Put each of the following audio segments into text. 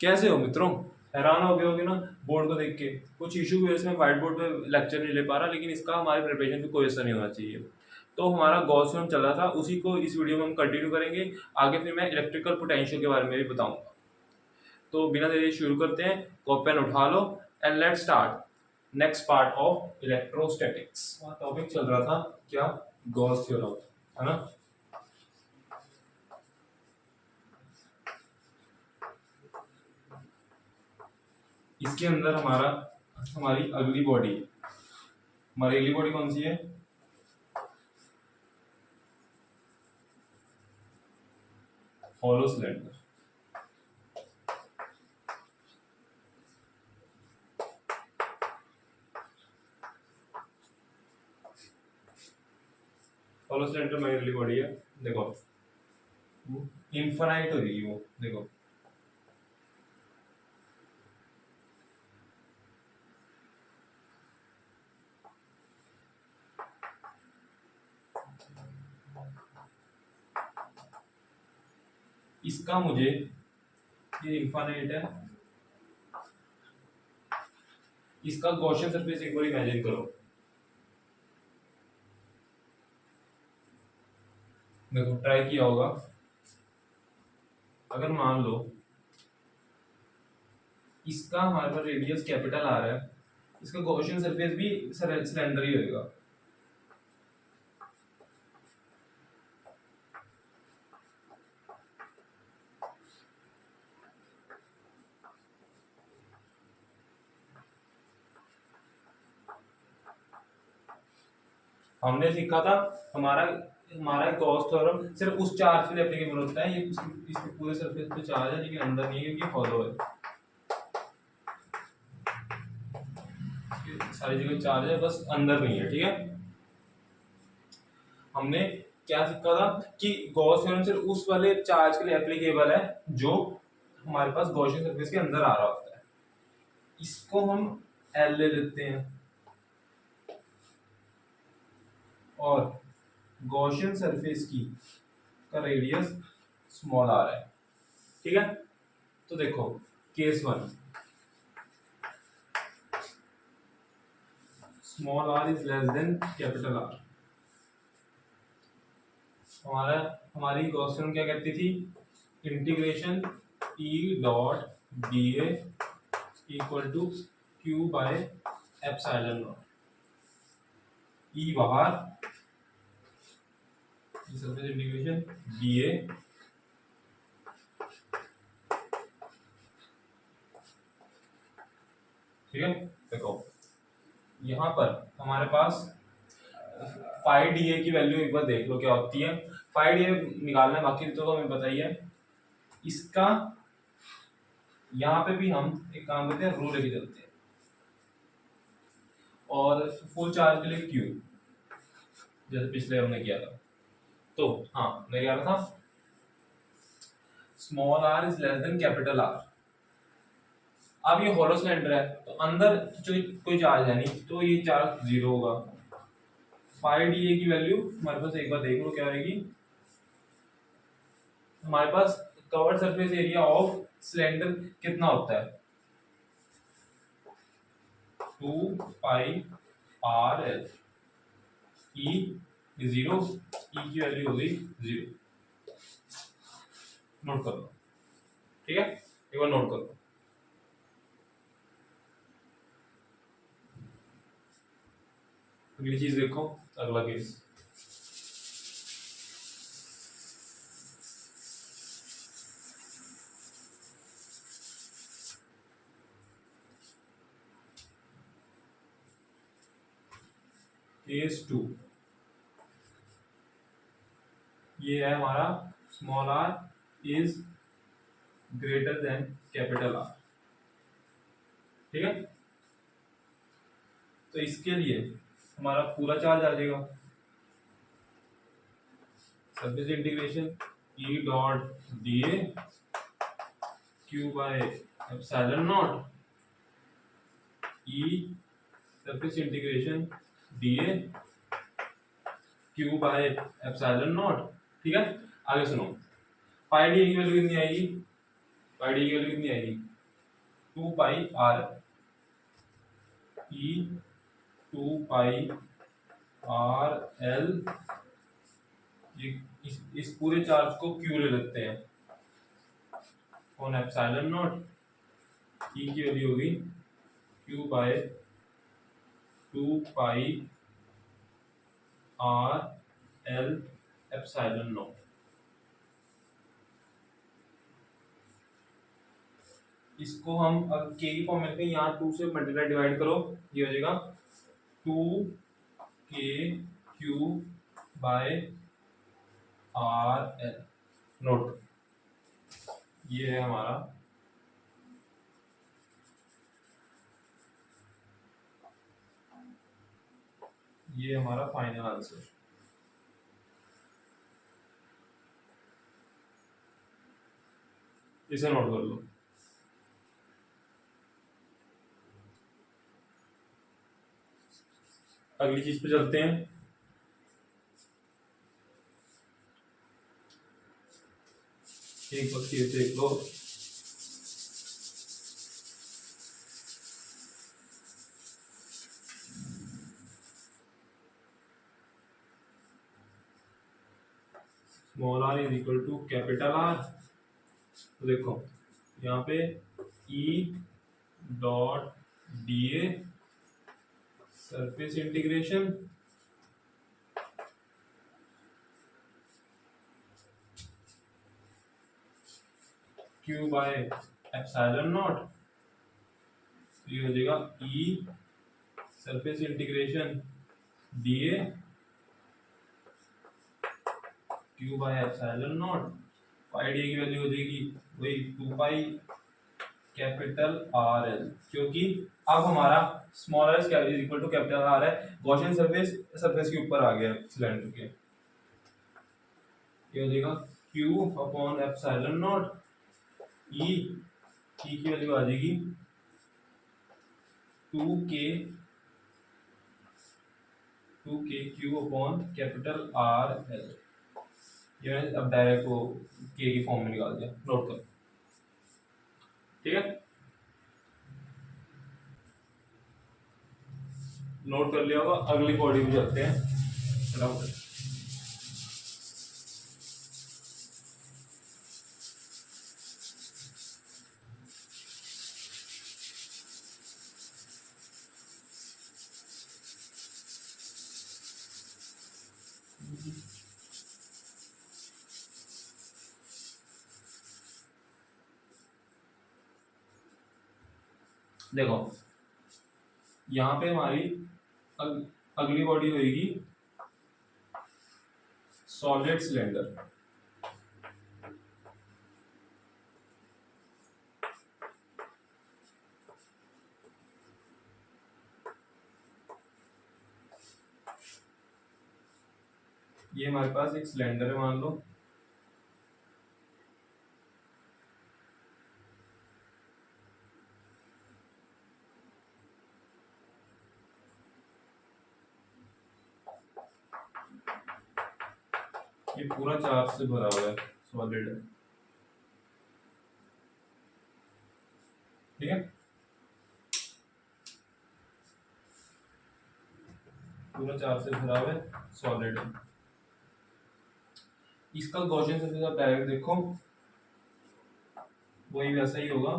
कैसे हो मित्रों? हैरान हो गए होगे ना बोर्ड को देख के। कुछ इशू की वजह से मैं व्हाइट बोर्ड पे लेक्चर नहीं ले पा रहा, लेकिन इसका हमारे प्रिपरेशन पे कोई असर नहीं होना चाहिए। तो हमारा गॉसियन चल रहा था, उसी को इस वीडियो में हम कंटिन्यू करेंगे। आगे फिर मैं इलेक्ट्रिकल पोटेंशियल के बारे में भी बताऊंगा। तो बिना देरी शुरू करते हैं। कॉपी पेन उठा लो and let's start next part of electrostatics. Topic चल रहा था क्या? गॉस थ्योरम, है ना। इसके अंदर हमारी अगली बॉडी है। हमारी अगली बॉडी कौन सी है? Hollow cylinder. हॉलो सिलेंडर हमारी अगली बॉडी है। देखो इनफाइनाइट हो रही है वो, देखो इसका मुझे ये इनफाइनाइट है, इसका गॉसियन सरफेस एक बार इमेजिन करो। देखो ट्राई किया होगा। अगर मान लो इसका हमारे पास रेडियस कैपिटल आ रहा है, इसका गॉसियन सरफेस भी सिलेंडर ही होगा। हमने सीखा था हमारा हमारा गॉस थ्योरम सिर्फ उस चार्ज के लिए एप्लीकेबल होता है। ये इसके पूरे सरफेस पे चार्ज है, लेकिन अंदर नहीं है क्योंकि हॉलो है। सारी जगह चार्ज है, बस अंदर नहीं है, ठीक है। हमने क्या सीखा था कि गॉस थ्योरम सिर्फ उस वाले चार्ज के लिए एप्लीकेबल है जो हमारे पास गॉसियन सरफेस के अंदर आ रहा होता है। इसको हम एल ले लेते हैं और गॉसियन सरफेस की का रेडियस स्मॉल आर है, ठीक है। तो देखो case one, small are is less than capital R. हमारी गॉसियन क्या कहती थी? Integration E dot D A equal to q by epsilon naught. E बाहर, सरफेस इंटीग्रेशन डी ए ठीक है। देखो यहाँ पर हमारे पास फाइव डी ए की वैल्यू एक बार देख लो क्या होती है। फाइव डी ए निकालना है, बाकी तो हमें बताइए। इसका यहाँ पे भी हम एक काम करते हैं, रो लेके चलते हैं और फुल चार्ज के लिए क्यू, जैसे पिछले हमने किया था। तो हाँ मैं कह रहा था small are is less than capital R. अब ये हॉलो सिलेंडर है तो अंदर जो कोई चार्ज है नहीं, तो ये चार्ज जीरो होगा। फाइव डी ए की वैल्यू हमारे पास एक बार देख लो क्या आएगी। हमारे पास curved surface area of cylinder कितना होता है? 2 pi r l. E zero, E की वैल्यू होगी जीरो। नोट कर लो, ठीक है, एक बार नोट कर लो। अगली चीज देखो, अगला केस। केस टू, ये है हमारा small are is greater than capital R, ठीक है। तो इसके लिए हमारा पूरा चार्ज आ जाएगा। Surface integration E dot D A Q by epsilon naught E surface integration D A Q by epsilon not, ठीक है। आगे सुनो, फाइव डी की वैल्यू कितनी आएगी? पाई डी की वैल्यू कितनी आएगी, 2 पाई r ई 2 पाई r l। इस पूरे चार्ज को q ले लेते हैं ऑन एप्सिलॉन नॉट, ई की वैल्यू होगी q/2 pi r l epsilon not. इसको हम अब के की फॉर्म में लिखते हैं, यहाँ 2 से मल्टीप्लाई डिवाइड करो, ये हो जाएगा 2kq/r l। नोट, ये है हमारा फाइनल आंसर। इसे नोट कर लो। अगली चीज पे चलते हैं। एक बार ये देख लो, small r is equal to capital R। तो देखो यहाँ पे E dot dA surface integration q by epsilon naught, ये हो जाएगा E surface integration dA q by epsilon not. Pi d की वैल्यू हो जाएगी वही 2 पाई कैपिटल आर एल, क्योंकि अब हमारा small r is equal to capital R है, गॉसियन सरफेस के ऊपर आ गया सिलेंडर के। ये हो जाएगा q अपॉन एप्सिलॉन नॉट ई की वैल्यू आ जाएगी 2k q upon capital R L. ये अब डायरेक्ट वो के की फॉर्म में निकाल दिया, नोट कर, ठीक है, नोट कर लिया होगा। अगली बॉडी में चलते हैं फटाफट। देखो यहाँ पे हमारी अगली बॉडी होगी सॉलिड सिलेंडर। ये हमारे पास एक सिलेंडर है मान लो, ये पूरा चार्ज से भरा हुआ है, सॉलिड है, ठीक है, पूरा चार्ज से भरा हुआ है, सॉलिड है। इसका गॉसियन सरफेस आप डायरेक्ट देखो वही वैसा ही होगा।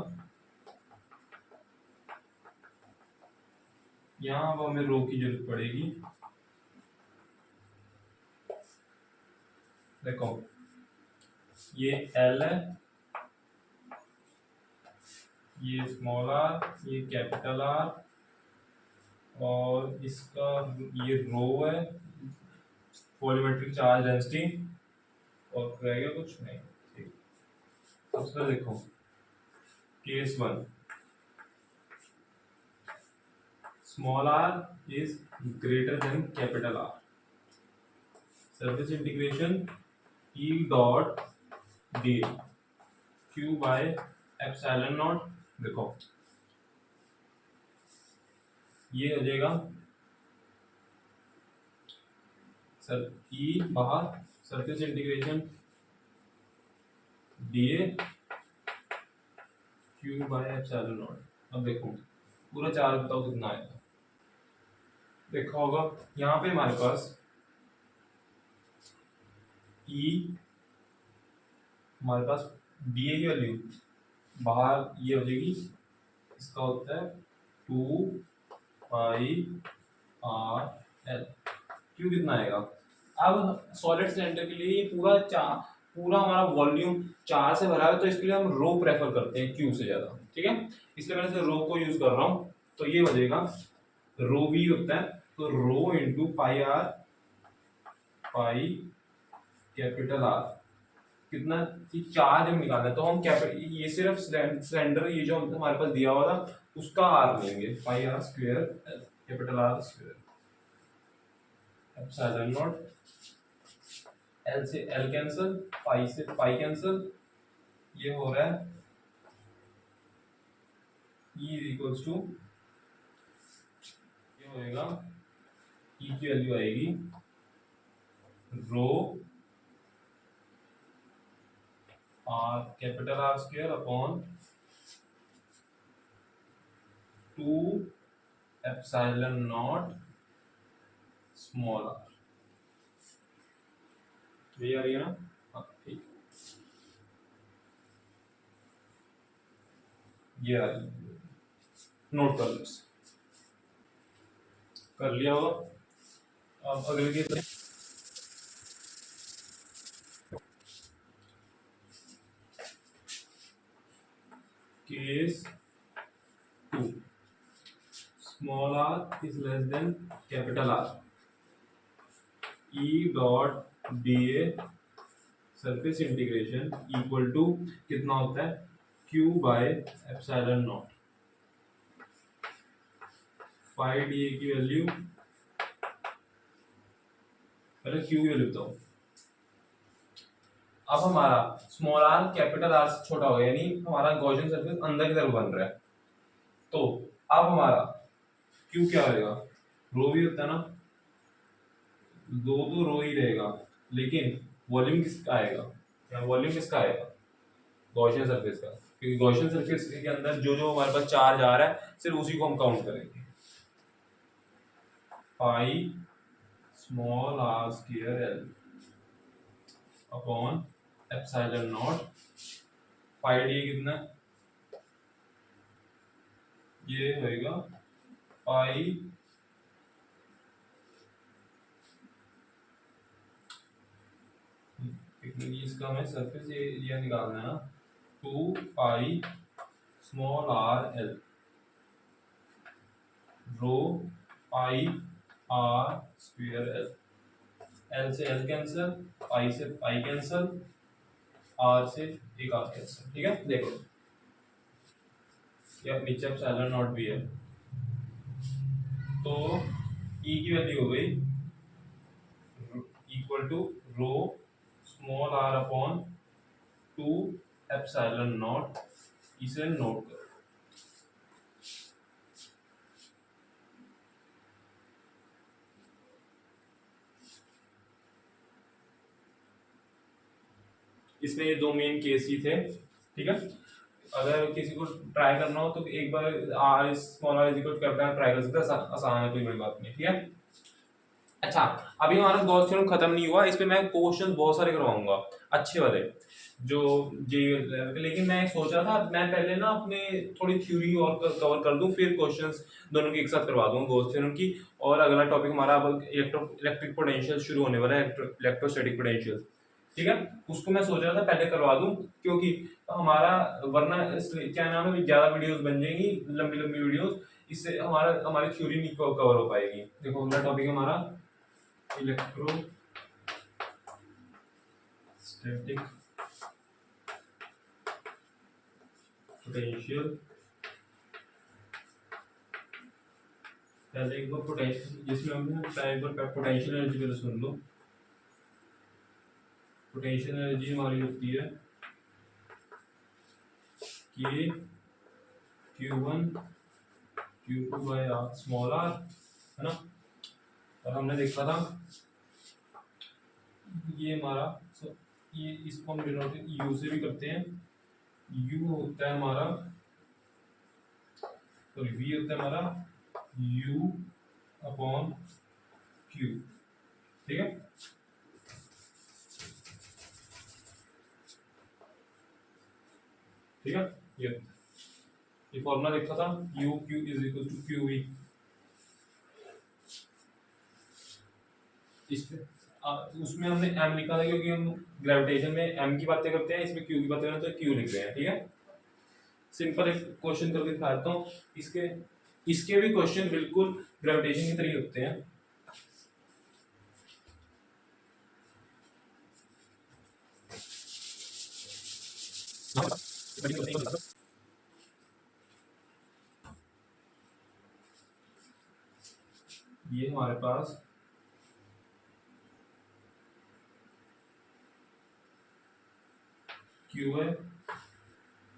यहाँ अब हमें रो की जरूरत पड़ेगी। देखो ये L है, ये स्मॉल r, ये कैपिटल R, और इसका ये रो है, वॉल्यूमेट्रिक चार्ज डेंसिटी, और रहेगा कुछ नहीं, ठीक। सबसे देखो case 1, small r is greater than capital R, surface integration E dot d q by epsilon not. देखो ये हो जाएगा सर E बाहर surface integration dA Q by epsilon not. अब देखो पूरा चार्ज बताओ कितना आएगा। देखा होगा यहाँ पे हमारे पास ई, हमारे पास डी ए की वैल्यू बाहर ये हो जाएगी, इसका होता है 2 पाई आर एल। क्यू कितना आएगा। अब सॉलिड सिलेंडर के लिए ये पूरा हमारा वॉल्यूम चार से भरा है, तो इसके लिए हम रो प्रेफर करते हैं क्यू से ज्यादा, ठीक है। इसलिए मैंने से रो को यूज कर रहा हूँ, तो ये हो जाएगा रो वी होता है, तो rho into pi r, pi capital R कितना, कि चार्ज हम निकालना है, तो हम ये सिर्फ सिलेंडर ये जो हमारे पास दिया हुआ था उसका आर लेंगे, pi are square capital R square epsilon naught. L से एल कैंसिल, पाई से पाई कैंसिल, ये हो रहा है ई इक्वल्स टू, ये होएगा ई की वैल्यू आएगी rho r capital R square upon 2 epsilon naught small r. ये आ रही है ना। हाँ ठीक, ये आ रही है, नोट कर लो, कर लिया होगा। अब अगले case case 2, small are is less than capital R, E dot D A surface integration equal to कितना होता है Q by epsilon not. Phi D A की वैल्यू, पहले क्यू की वैल्यू बताओ। अब हमारा स्मॉल आर कैपिटल आर से छोटा हो गया, यानी हमारा गॉसियन सरफेस अंदर की तरफ बन रहा है, तो अब हमारा क्यू क्या होगा, रो भी होता है ना, दो तो रो ही रहेगा, लेकिन वॉल्यूम किसका आएगा, या वॉल्यूम किसका आएगा, गॉसियन सरफेस का, क्योंकि गॉसियन सरफेस के अंदर जो जो हमारे पास चार्ज आ रहा है सिर्फ उसी को हम काउंट करेंगे। Pi small R square L upon epsilon not, pi D कितना, ये होएगा पाई इसका हमें सरफेस एरिया निकालना है ना, 2 pi small R L rho pi are square L, L से एल कैंसिल, पाई से पाई कैंसिल, आर से एक आर कैंसिल, ठीक है। देखो या नीचे एप्सिलॉन नॉट भी है, तो ई की वैल्यू हो गई equal to rho small R upon 2 epsilon not, इसे नोट करो। इसमें ये दो मेन केस ही थे, ठीक है। अगर किसी को ट्राई करना हो तो एक बार r small r equal to capital try कर सकते हैं, आसान है, कोई बड़ी बात नहीं, ठीक है। अच्छा, अभी हमारा गॉस थ्योरम खत्म नहीं हुआ, इस पे मैं क्वेश्चन बहुत सारे करवाऊंगा अच्छे वाले जो जे लेवल के, लेकिन मैं सोच रहा था मैं पहले ना अपने थोड़ी थ्योरी और कवर कर दूं, फिर क्वेश्चंस दोनों के एक साथ करवा दूंगा गॉस थ्योरम की। और अगला टॉपिक हमारा अब इलेक्ट्रिक पोटेंशियल शुरू होने वाला है, इलेक्ट्रोस्टैटिक पोटेंशियल, ठीक है। उसको मैं सोच रहा था पहले करवा दूं, क्योंकि हमारा वरना क्या नाम है ज्यादा वीडियोस बन जाएंगी, लंबी लंबी वीडियोस, इससे हमारी थ्योरी नहीं कवर हो पाएगी। देखो अगला टॉपिक हमारा इलेक्ट्रोस्टैटिक पोटेंशियल। पहले एक बार पोटेंशियल, जिसमें हमने एक बार पोटेंशियल एनर्जी पहले सुन लो। पोटेंशियल एनर्जी हमारी होती है कि Q1 Q2 bye are small are, है ना। और हमने देखा था ये हमारा ये इसको हम डिनोट यू से भी करते हैं, यू होता है हमारा सॉरी वी होता है हमारा यू अपॉन क्यू, ठीक है। ठीक है, ये फॉर्मूला देखा था, U Q is equal to Q V. इसमें उसमें हमने m लिखा था क्योंकि हम ग्रेविटेशन में m की बातें करते हैं, इसमें q की बातें करते हैं तो q लिख रहे हैं, ठीक है। सिंपल एक क्वेश्चन करके दिखाता हूँ। इसके इसके भी क्वेश्चन बिल्कुल ग्रेविटेशन की तरह होते हैं। ये हमारे पास Q है,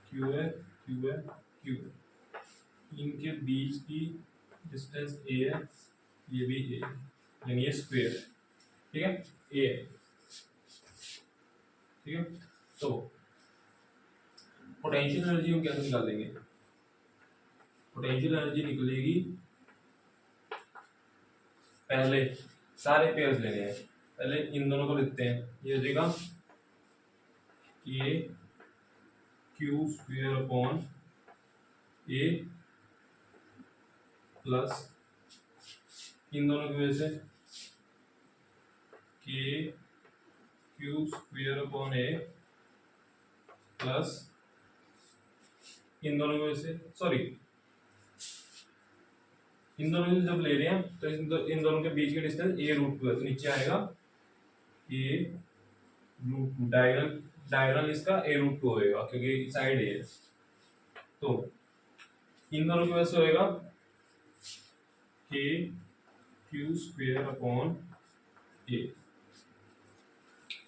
Q है, Q है, Q है, इनके बीच की डिस्टेंस A है, ये भी A है, यानी ये स्क्वायर है, ठीक है, A है, ठीक है। तो पोटेंशियल एनर्जी हम कैसे निकालेंगे? पोटेंशियल एनर्जी निकलेगी, पहले सारे पेयर्स लेने हैं, पहले इन दोनों को लिखते हैं। ये हो जाएगा k q square upon a plus इन दोनों की वजह से k q square upon a plus इन दोनों की वजह से, सॉरी इन दोनों से जब ले रहे हैं तो इन दोनों के बीच की डिस्टेंस a रूट टू है, तो नीचे आएगा a रूट टू, डायगोनल इसका a रूट टू होएगा क्योंकि साइड a है, तो इन दोनों की वजह से होएगा k q square upon a,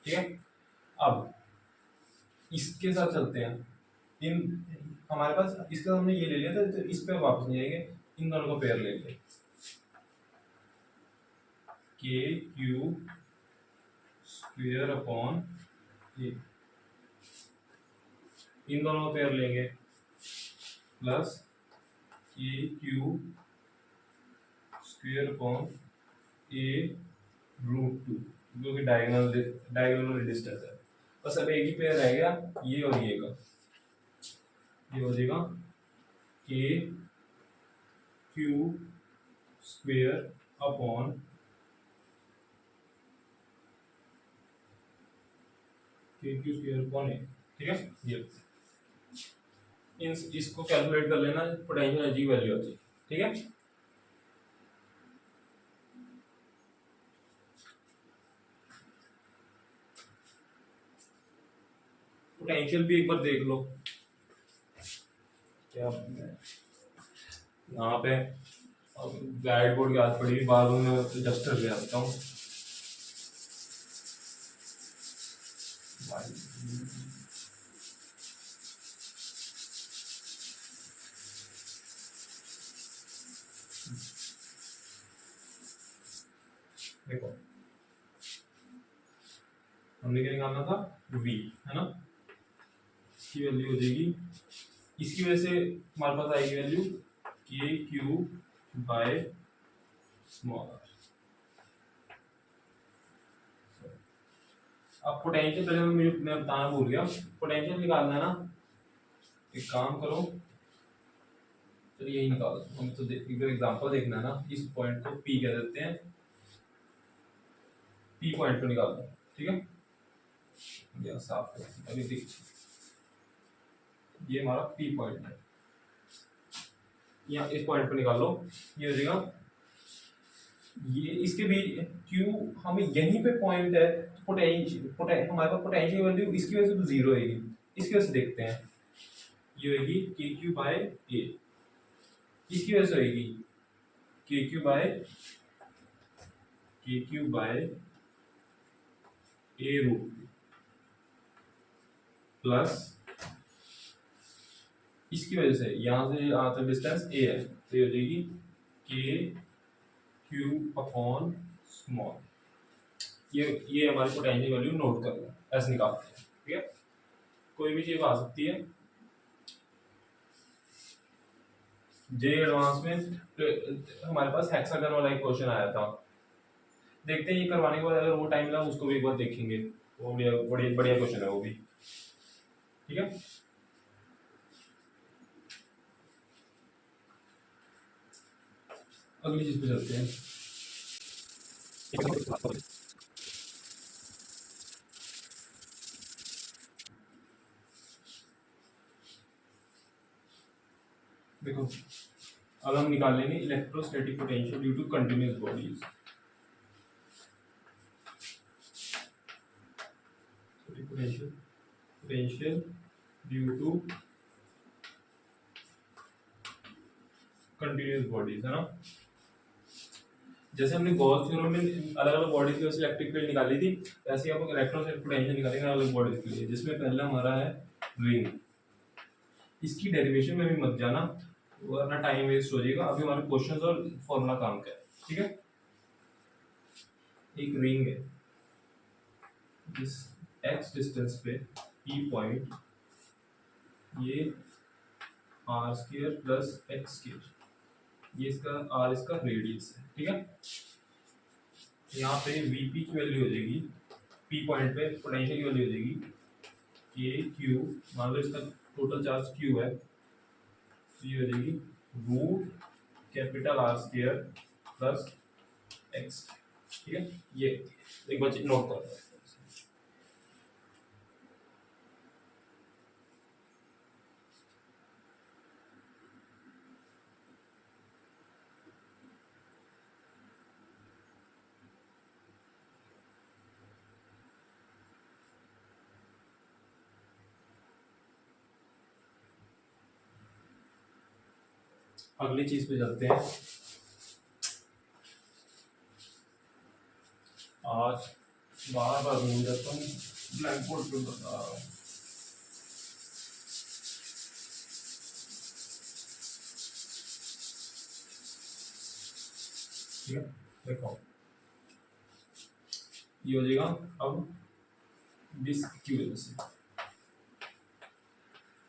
ठीक है। अब इसके साथ चलते हैं, इन हमारे पास इसके साथ हमने ये ले लिया था, तो इस पे वापस नहीं आएंगे, इन दोनों को पेयर लेंगे, के क्यू स्क्वायर अपॉन ए, इन दोनों को पेयर लेंगे प्लस के क्यू स्क्वायर अपॉन ए रूट टू, जो कि डायगोनल डिस्टेंस है। बस अब एक ही पेयर रह गया, ये और ये का, ये हो जाएगा के क्यू स्क्वायर अपॉन के क्यू स्क्वायर अपॉन ए, ठीक है। ये इसको कैलकुलेट कर लेना, पोटेंशियल एनर्जी की वैल्यू होती है, ठीक है। पोटेंशियल भी एक बार देख लो, क्या यहाँ पे ब्लैक बोर्ड की आदत पड़ी हुई, बाद में डस्टर ले आता हूँ। देखो हमने क्या निकालना था, v है ना, इसकी वैल्यू हो जाएगी, इसकी वजह से हमारे पास आएगी वैल्यू के क्यू बाय स्मॉल आर। अब पोटेंशियल पहले मैं बताना भूल गया, पोटेंशियल निकालना है ना, एक काम करो, चलिए यही निकाल दो, हम तो इधर एग्जांपल देखना है ना, इस पॉइंट को P कह देते हैं, P पॉइंट को निकाल दो, ठीक है। या साफ करो, अभी देख, ये हमारा P पॉइंट है, यहाँ इस पॉइंट पर निकाल लो, ये हो जाएगा, ये इसके बीच Q हमें यहीं पे पॉइंट है, तो पोटेंशियल हमारे पास पोटेंशियल वैल्यू इसकी वजह से तो जीरो आएगी, इसकी वजह से देखते हैं, ये होगी के क्यू बाय ए, इसकी वजह से होगी के क्यू बाय ए रूट प्लस इसकी वजह से यहाँ से यहाँ तक डिस्टेंस ए है, तो ये हो जाएगी के क्यू अपॉन स्मॉल, ये हमारी पोटेंशियल वैल्यू नोट कर लो, ऐसे निकालते हैं, ठीक है। कोई भी चीज आ सकती है, जे एडवांस में हमारे पास हेक्सागन वाला एक क्वेश्चन आया था। देखते हैं ये करवाने के बाद अगर वो टाइम लगा उसको भी एक बार देखेंगे। वो बढ़िया बढ़िया बढ़िया क्वेश्चन है वो भी। ठीक है, अगली चीज पे चलते हैं। देखो अब हम निकाल लेंगे electrostatic potential due to continuous bodies. Potential potential due to continuous bodies, है ना। जैसे हमने गॉस थ्योरम में अलग अलग बॉडीज की वजह से इलेक्ट्रिक फील्ड निकाली थी, वैसे ही आप इलेक्ट्रोस्टैटिक पोटेंशियल निकालेंगे अलग अलग बॉडीज के लिए, जिसमें पहला हमारा है रिंग। इसकी डेरिवेशन में भी मत जाना वरना टाइम वेस्ट हो जाएगा। अभी हमारे क्वेश्चंस और फॉर्मूला काम का है। ठीक है, एक रिंग है, इस x डिस्टेंस पे p पॉइंट, ये r square plus x square, ये इसका r इसका रेडियस है। ठीक है, यहाँ पे vp की वैल्यू हो जाएगी, p पॉइंट पे पोटेंशियल की वैल्यू हो जाएगी k q, मान लो इसका टोटल चार्ज q है, तो ये हो जाएगी root capital R square plus x। ठीक है, ये एक बार नोट कर लो। अगली चीज पे चलते हैं। आज बार बार भूल जाता हूँ, ब्लैक बोर्ड पे बता रहा हूँ। ठीक है, देखो ये हो जाएगा अब डिस्क की वजह से,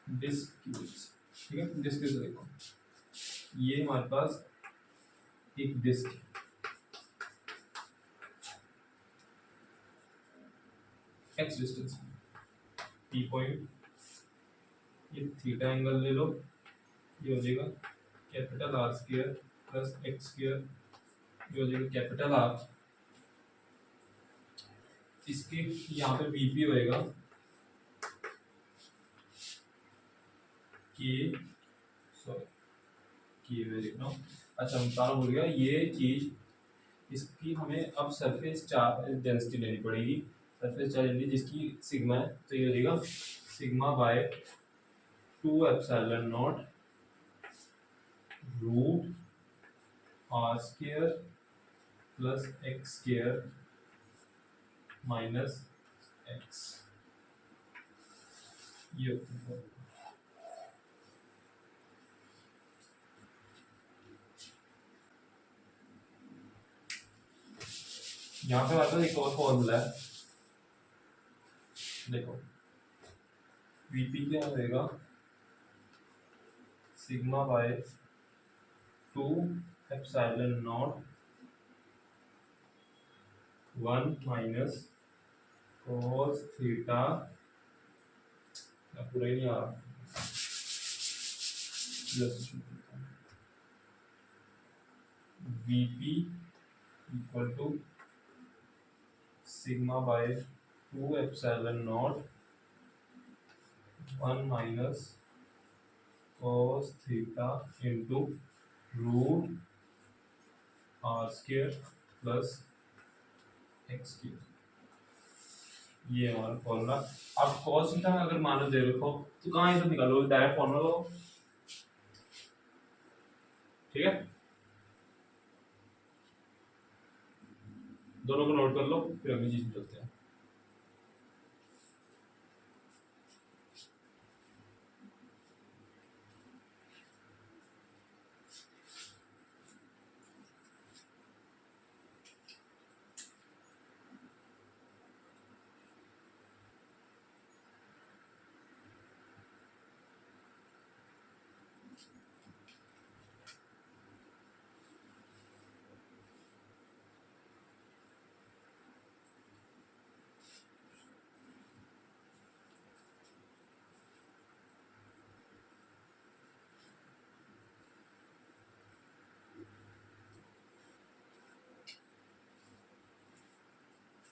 डिस्क की वजह से। ठीक है, डिस्क से देखो ये हमारे पास एक डिस्क है, एक्स डिस्टेंस पी पॉइंट, ये थीटा एंगल ले लो, ये हो जाएगा capital R square plus X square, ये हो जाएगा कैपिटल आर। इसके यहाँ पे वीपी होएगा के, सॉरी के मैं लिख रहा हूँ, अच्छा मैं बताना भूल गया, ये चीज इसकी हमें अब सरफेस चार्ज डेंसिटी लेनी पड़ेगी, सरफेस चार्ज डेंसिटी जिसकी सिग्मा है, तो ये हो जाएगा sigma by 2 epsilon not root R square plus X square minus X. ये यहाँ पे आता है एक और फॉर्मूला है, देखो वीपी क्या होएगा sigma by 2 epsilon not 1 minus cos theta, पूरा ही नहीं आ रहा, VP equal to sigma by 2 epsilon not 1 minus cos theta into root R square plus X square. ये हमारा फॉर्मूला। अब cos थीटा अगर मान लो दे रखो तो कहाँ ये सब निकालो, डायरेक्ट फॉर्मूला लो। ठीक है, दोनों को नोट कर लो, फिर अगली चीज में चलते हैं।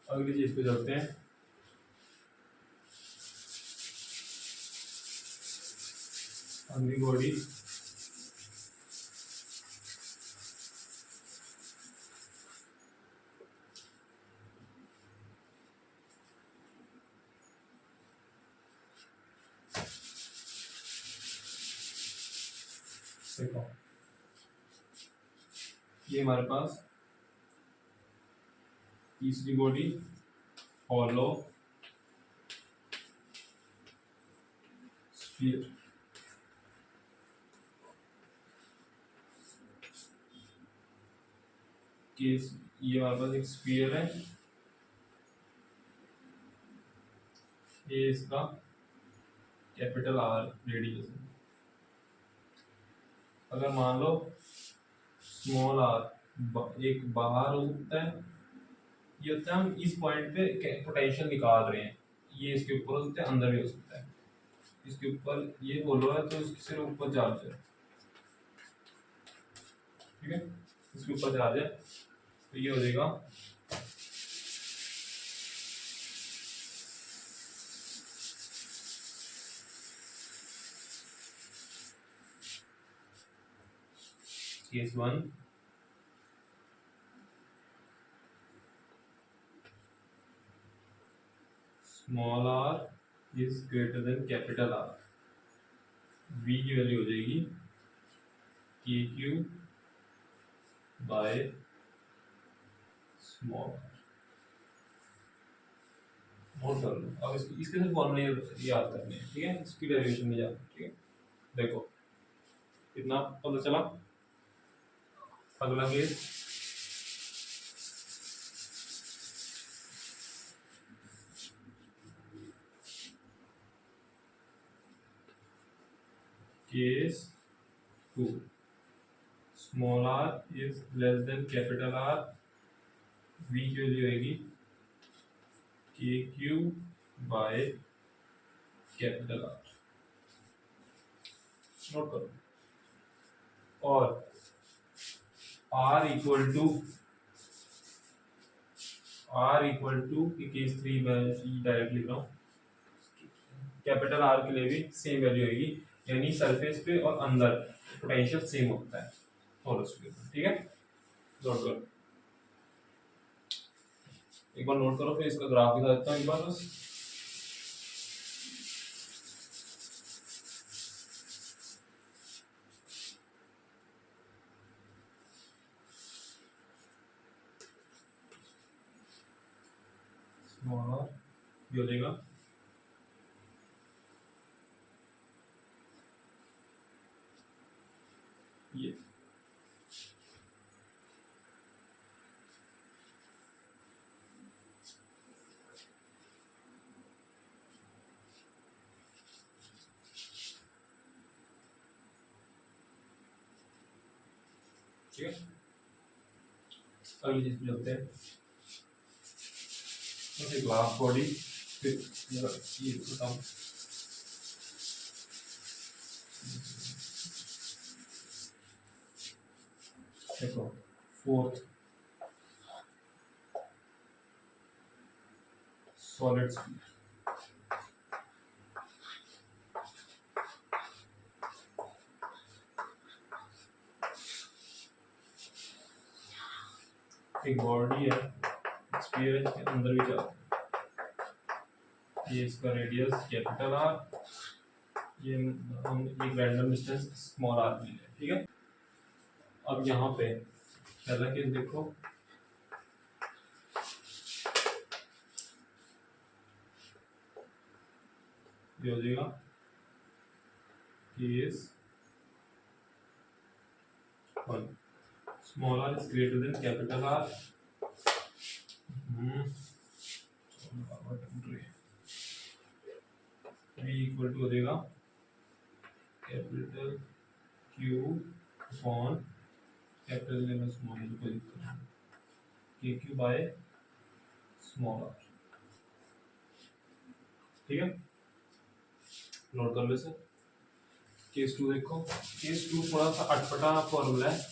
अगली चीज पे चलते हैं। अगली बॉडी देखो, ये हमारे पास तीसरी बॉडी हॉलो स्फीयर। केस ये हमारे पास एक स्फीयर है, ये इसका कैपिटल आर रेडियस है। अगर मान लो स्मॉल आर एक बाहर हो सकता है, ये होता है हम इस पॉइंट पे पोटेंशियल निकाल रहे हैं, ये इसके ऊपर हो सकता है, अंदर भी हो सकता है। इसके ऊपर ये होलो है तो इसके सिर्फ ऊपर चार्ज है, ठीक है, इसके ऊपर चार्ज है तो ये हो जाएगा case 1। Small are is greater than capital R, V की वैल्यू हो जाएगी K Q by small R. Note कर लो, अब इसके सिर्फ फॉर्मूले याद करने हैं, ठीक है, इसकी डेरिवेशन नहीं याद, ठीक है। देखो कितना पता चला। अगला case 2, small are is less than capital R, V की वैल्यू आएगी K Q by capital R. Note करो। और R इक्वल टू केस 3 मैं डायरेक्ट लिख रहा हूँ, कैपिटल आर के लिए भी सेम वैल्यू आएगी, यानी सरफेस पे और अंदर पोटेंशियल सेम होता है और उसके, ठीक है। नोट करो, एक बार नोट करो, फिर इसका ग्राफ दिखा देता हूँ एक बार बस। स्मॉल आर ये हो जाएगा ये, ठीक है। अगली चीज पे चलते हैं, ग्लास बॉडी, फिर ये बताओ देखो, फोर्थ सॉलिड स्फीयर, एक बॉडी है, स्फीयर है, इसके अंदर भी चलता है, ये इसका रेडियस कैपिटल आर, ये हम एक रैंडम डिस्टेंस स्मॉल आर ले लें, ठीक है। अब यहाँ पे पहला केस देखो, ये हो जाएगा case 1, small are is greater than capital R, V equal to हो जाएगा कैपिटल क्यू अपॉन कैपिटल लेना स्मॉल को दिक्कत नहीं, के क्यू बाय स्मॉल आर, ठीक है। नोट कर लो इसे। केस 2 देखो, केस 2 थोड़ा सा अटपटा फॉर्मूला है,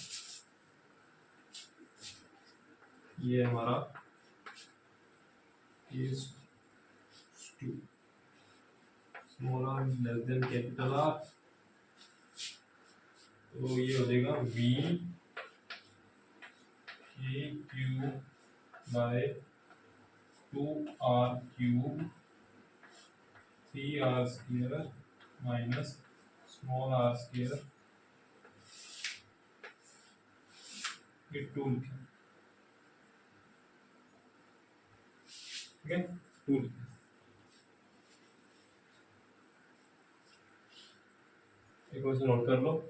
ये हमारा is to small r less than capital R, तो ये हो जाएगा V K Q by 2R cube 3R square minus small r square, ये 2 लिखें, ठीक है, 2 लिखें। एक बार से नोट कर लो।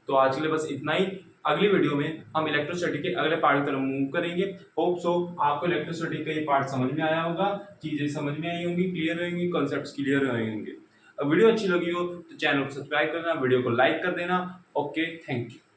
तो आज के लिए बस इतना ही। अगली वीडियो में हम इलेक्ट्रोस्टैटिक के अगले पार्ट की तरफ मूव करेंगे। होप सो आपको इलेक्ट्रोस्टैटिक का ये पार्ट समझ में आया होगा, चीजें समझ में आई होंगी, क्लियर होंगी, कॉन्सेप्ट्स क्लियर होंगे। वीडियो अच्छी लगी हो तो चैनल को सब्सक्राइब करना, वीडियो को लाइक कर देना। Okay, thank you.